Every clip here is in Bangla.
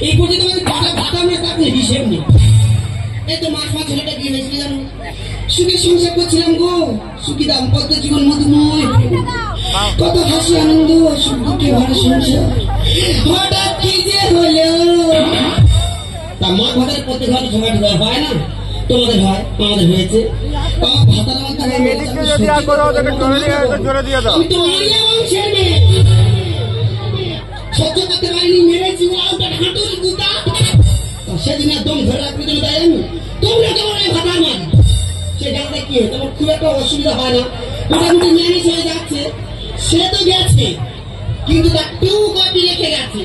এই পর্যন্ত আমাদের কটা ভাতা আমরা তাদের হিসেব নেই। এই তো মাস মাস ছেলেটা বিয়ে হয়েছিল জানো, সুখে সংসার করছিলাম গো, সুখী দাম্পত্য জীবন মধুময়, কত হাসি আনন্দ সুখ দুঃখে ভরা সংসার। হঠাৎ কি যে হলো, তা মা ভাতার প্রত্যেক ঘরে ঝগড়া হয় না, তোমাদের হয়, আমাদের হয়েছে। সহ্য করতে পারিনি, মেরেছি হাঁটুরি গুতা, সেদিন একদম ধরে রাখতে তুমি তাই আমি তোমরা তোমার ভাতার মারি সে জায়গাটা কি হয়, তোমার খুব একটা অসুবিধা হয় না, মোটামুটি ম্যানেজ হয়ে যাচ্ছে। সে তো গেছে কিন্তু তার টু কপি রেখে গেছে।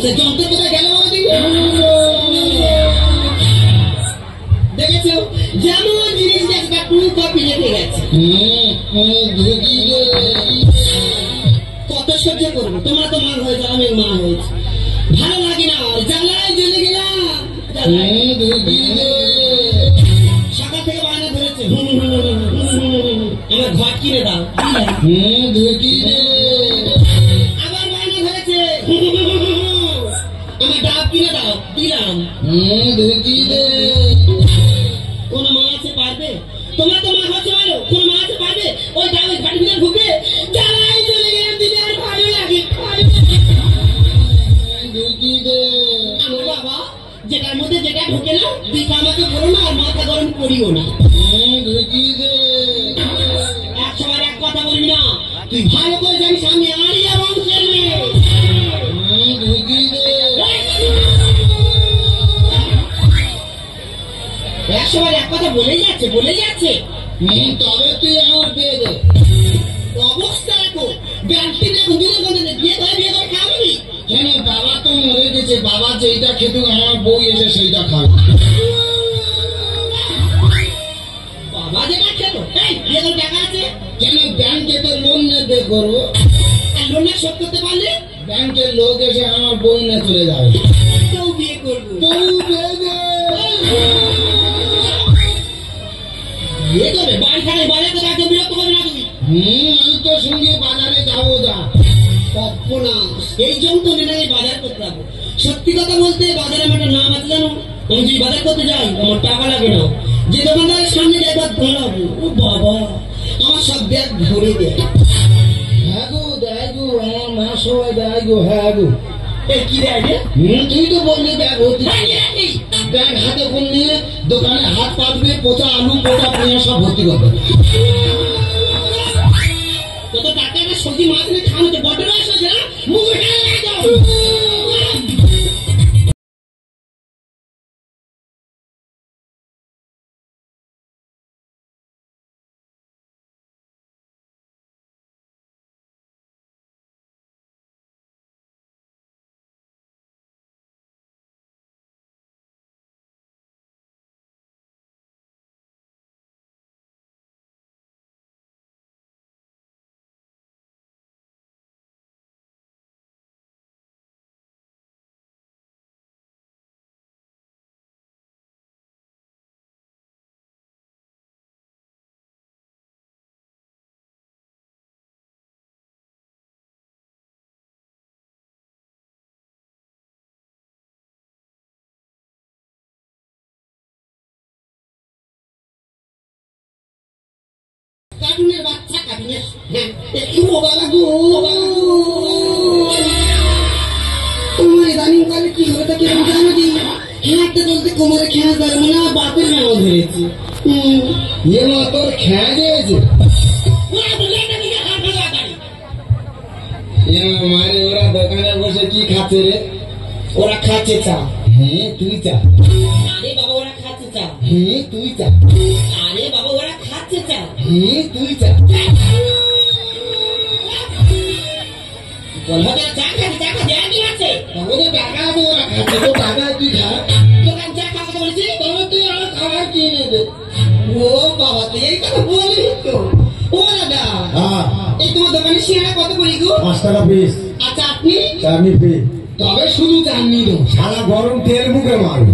সে যন্ত্র কোথায় গেল দেখেছো, যেমন জিনিস গেছে তার টু কপি রেখে গেছে। কত সহ্য করবো, তোমরা তো মা হয়েছে, আমি মা হয়েছে, ভালো লাগে না, জ্বালায় জ্বলে গেলাম। সকাল থেকে বায়না ধরেছে আমার ঘর কিনে দাও, আবার বায়না ধরেছে আমার ডাব কিনে দাও, দিলাম। কোন মা আছে পারবে, তোমরা তো মা হচ্ছে বলো, কোন মা আছে পারবে ওই ডাবের ঘাটি ভিতরে ঢুকে জ্বালায় চলে গেলাম, দিদি আর ভালো লাগে। আমার বাবা যেটার মধ্যে যেটা ঢুকে না দিকে আমাকে বলো না, আর মাথা গরম করিও না। একসময় এক কথা বলবি না, তুই ভালো করে জানিস আমি আরিয়া বংশের মেয়ে। একসময় এক কথা বলে যাচ্ছে তবে তুই আমার বিয়ে দে। অবস্থা এখন ব্যাংকটি দেখো বিয়ে করে খাবি কেন, বাবা তো মরে গেছে, বাবা যেইটা খেতে আমার বউ এসে সেইটা খাবে। বাবা যেটা খেত এই বিয়ে করে টাকা আছে কেন, ব্যাংকে তো লোন নেবে করবো, আর লোন শোধ করতে পারলে ব্যাংকের লোক এসে আমার বউ নিয়ে চলে যাবে, কেউ বিয়ে করবো, বিয়ে করবে বাড়ি খানে বাজারে তো তাকে বিরক্ত করবে না তুমি। আমি তো সঙ্গে বাজারে যাবো, যা এই জন্য তো নেই বাজার করতে যাবো। সত্যি কথা বলতে বাজারে আমার একটা নাম আছে জানো, আমি যদি বাজার করতে যাই আমার টাকা লাগে না, যে দোকানদারের সামনে একবার দাঁড়াবো ও বাবা আমার সব ব্যাগ ভরে দেয়। হ্যাঁ গো দেয় গো, আমার মা সবাই দেয় গো। হ্যাঁ গো কি দেয় রে, তুই তো বললি ব্যাগ ভর্তি, ব্যাগ হাতে কোন নিয়ে দোকানে হাত পাতবে, পোচা আলু পোচা পেঁয়াজ সব ভর্তি করবে। কত টাকা সবজি মাছ নিয়ে খাওয়াতে বড় রয়েছে না মুখে কার্টুনের বাচ্চা কার্টুনের তোমার ইদানিং কালে কি হবে তাকে জানো কি, হাঁটতে চলতে কোমরে খেঁয়া ধরে মনে হয় বাপের নাম ধরেছে। তোর খেয়া দিয়েছে মারে, ওরা দোকানে বসে কি খাচ্ছে রে, ওরা খাচ্ছে চা। হ্যাঁ তুই চা, আরে বাবা ওরা খাচ্ছে চা। হ্যাঁ তুই চা, আরে বাবা ওরা খাচ্ছে চা। হ্যাঁ তুই চা, বলবো চা খাচ্ছে, চা খাচ্ছে কি আছে, ওদের টাকা আছে ওরা খাচ্ছে, তো টাকা তুই খা, দোকান চা খাওয়া বলেছি, তবে তুই আমার খাবার কিনে দে। ও বাবা তুই এই কথা বলি তো। ও দাদা এই তোমার দোকানে সিঙ্গাড়া কত করে গো? 5 টাকা পিস। আচ্ছা আপনি চাটনি পিস, তবে শুধু চাটনি দো, সারা গরম তেল মুখে মারো।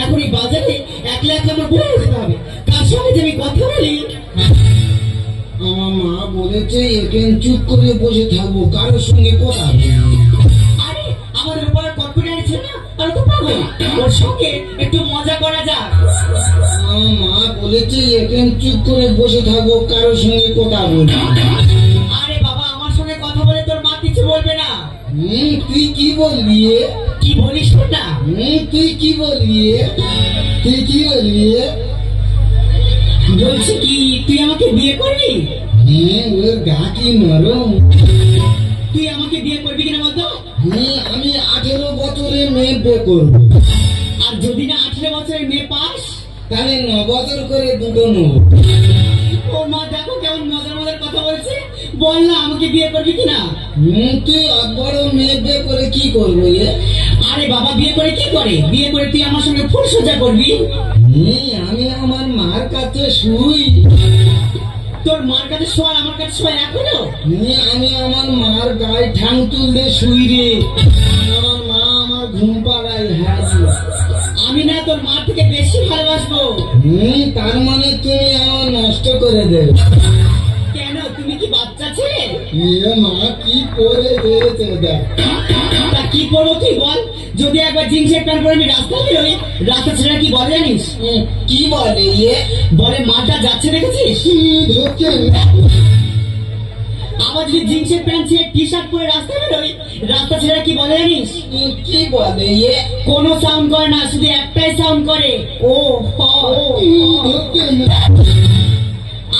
এখন এই বাজারে একলা একলা আমার বলে উঠতে হবে, কার সঙ্গে আমি কথা বলি? আমার মা বলেছে এখানে চুপ করে বসে থাকবো, কারোর সঙ্গে কথা আরে আমার ব্যাপার কনফিডেন্স ছিল না, আর তো পাগল, ওর সঙ্গে একটু মজা করা যাক। আমার মা বলেছে এখানে চুপ করে বসে থাকবো, কারোর সঙ্গে কথা বলবো। আরে বাবা, আমার সঙ্গে কথা বলে তোর মা কিছু বলবে না। তুই কি বলবি? কি বলিস না? তুই কি বলবি? তুই কি বলবি? বলছি কি, তুই আমাকে বিয়ে করবি? ওর গা কি নরম। তুই আমাকে বিয়ে করবি কিনা বলতো? আমি 18 বছরের মেয়ে বিয়ে করবো। আর যদি না 18 বছরের মেয়ে পাস, তাহলে 9 বছর করে দুটো নেবো। ও মা, দেখো কেমন মজার মজার কথা বলছে। বল না, আমাকে বিয়ে করবি কিনা? তুই বড় মেয়ে বিয়ে করে কি করবো? আরে বাবা, বিয়ে করে কি করে? বিয়ে করে তুই আমার সঙ্গে ফুল সোজা করবি। আমি আমার মার কাছে শুই। তোর মার কাছে শোয়া, আমার কাছে শোয়া এখনো? আমি আমার মার গায়ে ঠাং তুললে শুই রে। আমার মা আমার ঘুম পাড়ায়। হ্যাঁ, আমি না তোর মা থেকে বেশি ভালোবাসবো। তার মানে তুমি আমার নষ্ট করে দেবে? কেন, তুমি কি বাচ্চা ছেলে? মা কি করে দিয়েছে দেখ। তা কি করবো তুই বল? যদি একবার জিন্সের প্যান্ট পরে আমি রাস্তা বেরোই, রাস্তা ছেলেরা কি বলে জানিস? কি বলে? বলে মাটা যাচ্ছে, দেখেছিস? আবার যদি জিন্সের প্যান্ট ছেড়ে টি শার্ট পরে রাস্তা বেরোই, রাস্তা ছেলেরা কি বলে জানিস? কি বলে? কোনো সাউন্ড করে না, শুধু একটাই সাউন্ড করে, ও হ।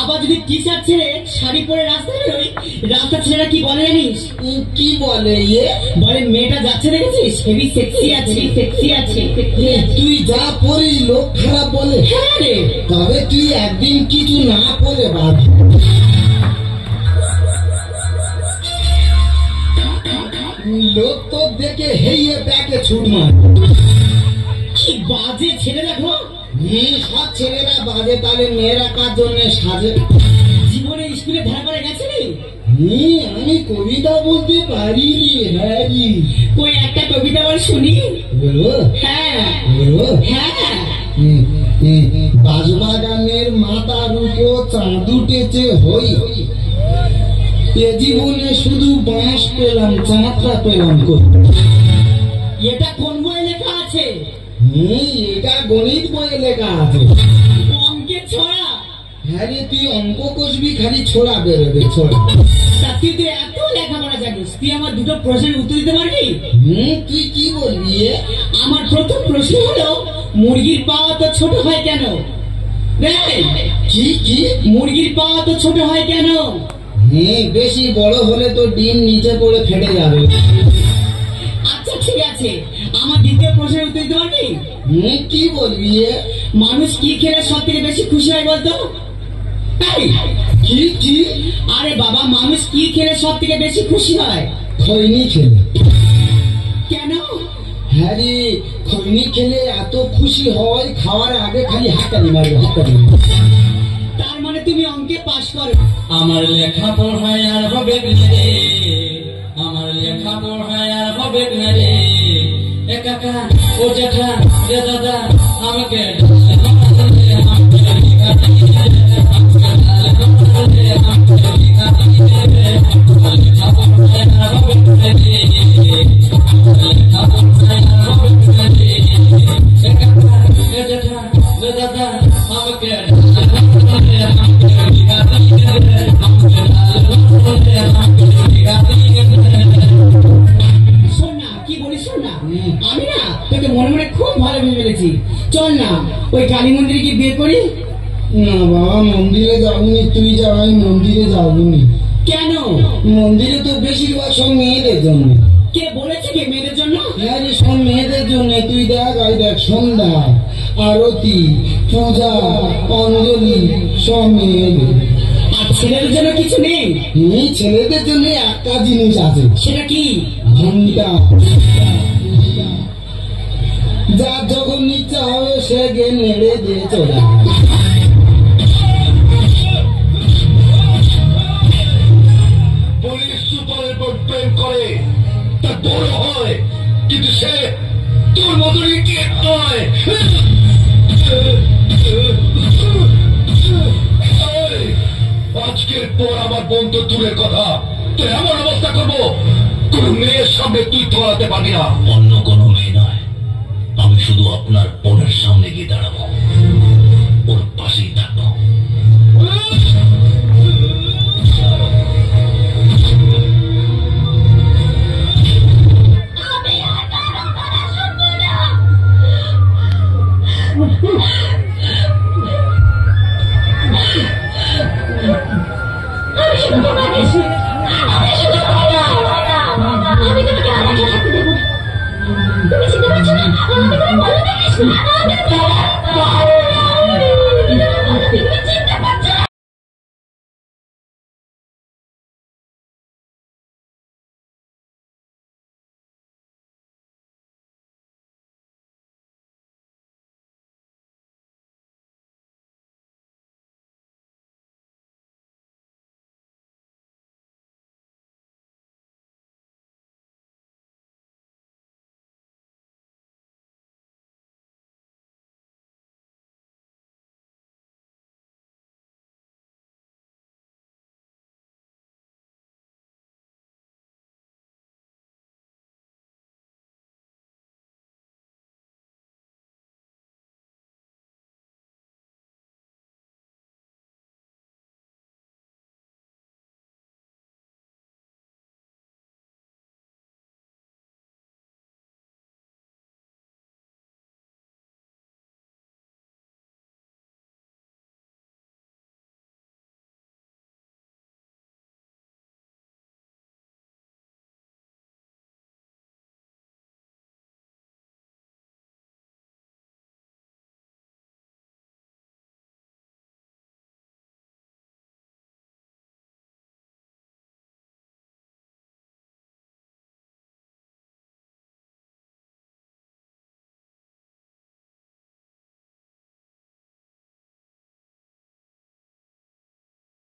আবার যদি টি শার্ট ছেড়ে শাড়ি পরে রাস্তা বেরোই, রাস্তা ছেলেরা কি বলে জানিস? কি বলে? বলে মেয়েটা যাচ্ছে, দেখেছিস? হেভি সেক্সি আছে, সেক্সি আছে। তুই যা পড়িস লোক খারাপ বলে। হ্যাঁ রে। তবে তুই একদিন কিছু না পড়ে বাদ। লোক তো দেখে হেইয়ে ব্যাকে ছুট মার। কি বাজে ছেলে দেখো। সব ছেলেরা বাজে, তাহলে মেয়েরা কার জন্য সাজে? জীবনে স্কুলে ধার করে গেছিলি? আমি কবিতা বলতে পারি। হ্যাঁ, কই একটা কবিতা বল শুনি। বলো। হ্যাঁ বলো। হ্যাঁ। বাঁশবাগানের মাথার উপর চাঁদ উঠেছে হই, এ জীবনে শুধু বাঁশ পেলাম, চাঁদটা পেলাম কই। এটা কোন বইয়ে লেখা আছে? এটা গণিত বইয়ে লেখা আছে। অঙ্কের ছড়া? হ্যাঁ রে, তুই অঙ্ক কষবি, খালি ছোড়া বেরোবে, ছোড়া। তা তুই তো এত লেখাপড়া জানিস, তুই আমার দুটো প্রশ্নের উত্তর দিতে পারবি? তুই কি বলবি? আমার প্রথম প্রশ্ন হলো, মুরগির পা তো ছোট হয় কেন? কি কি? মুরগির পা তো ছোট হয় কেন? বেশি বড় হলে তো ডিম নিচে পড়ে ফেটে যাবে। আচ্ছা ঠিক আছে, আমার দ্বিতীয় প্রশ্নের উত্তর দিতে পারবি? কি বলবি? মানুষ কি খেলে সব থেকে বেশি খুশি হয় বলতো? কি কি? আরে বাবা, মানুষ কি খেলে সব থেকে বেশি খুশি হয়? খৈনি খেলে। কেন? হ্যাঁ রে, খৈনি খেলে এত খুশি হয়, খাওয়ার আগে খালি হাততালি মারবে, হাততালি। তার মানে তুমি অঙ্কে পাস করো। আমার লেখা পড়ায় আর হবে রে, আমার লেখা পড়ায় আর হবে রে। এ কাকা, ও জ্যাঠা, রে দাদা, আমাকে আমি না তোকে মনে মনে খুব ভালো ভেবে ফেলেছি। চল না ওই কালী মন্দিরে গিয়ে বিয়ে করি। না বাবা, মন্দিরে যাবনি, তুই যা, আমি মন্দিরে যাবনি। কেন? মন্দিরে তো বেশিরভাগ সব মেয়েদের জন্য। কে বলেছে কি মেয়েদের জন্য? হ্যাঁ রে, সব মেয়েদের জন্য। তুই দেখ, ওই দেখ, সন্ধ্যা, আরতি, পূজা, অঞ্জলি, সব মেয়েদের। আর ছেলেদের জন্য কিছু নেই? ছেলেদের জন্য একটা জিনিস আছে। সেটা কি? ঘন্টা। যার যখন ইচ্ছা হবে সে গে নেড়ে দিয়ে চলে পুলিশ সুপারের উপর প্রেম করে তা বড় হয়, কিন্তু সে তোর মতন ইডিয়েট নয়। এই, আজকের পর আমার বোন তো দূরের কথা, তো এমন অবস্থা করবো কোন মেয়ের সামনে তুই ধরাতে পারবি না। অন্য কোনো মেয়ে নয়, আমি শুধু আপনার বোনের সামনে গিয়ে দাঁড়াবো, ওর পাশেই থাকবো। তুমি চিনতে পারছো না? আমাকে তুমি ভালো দেখিস না।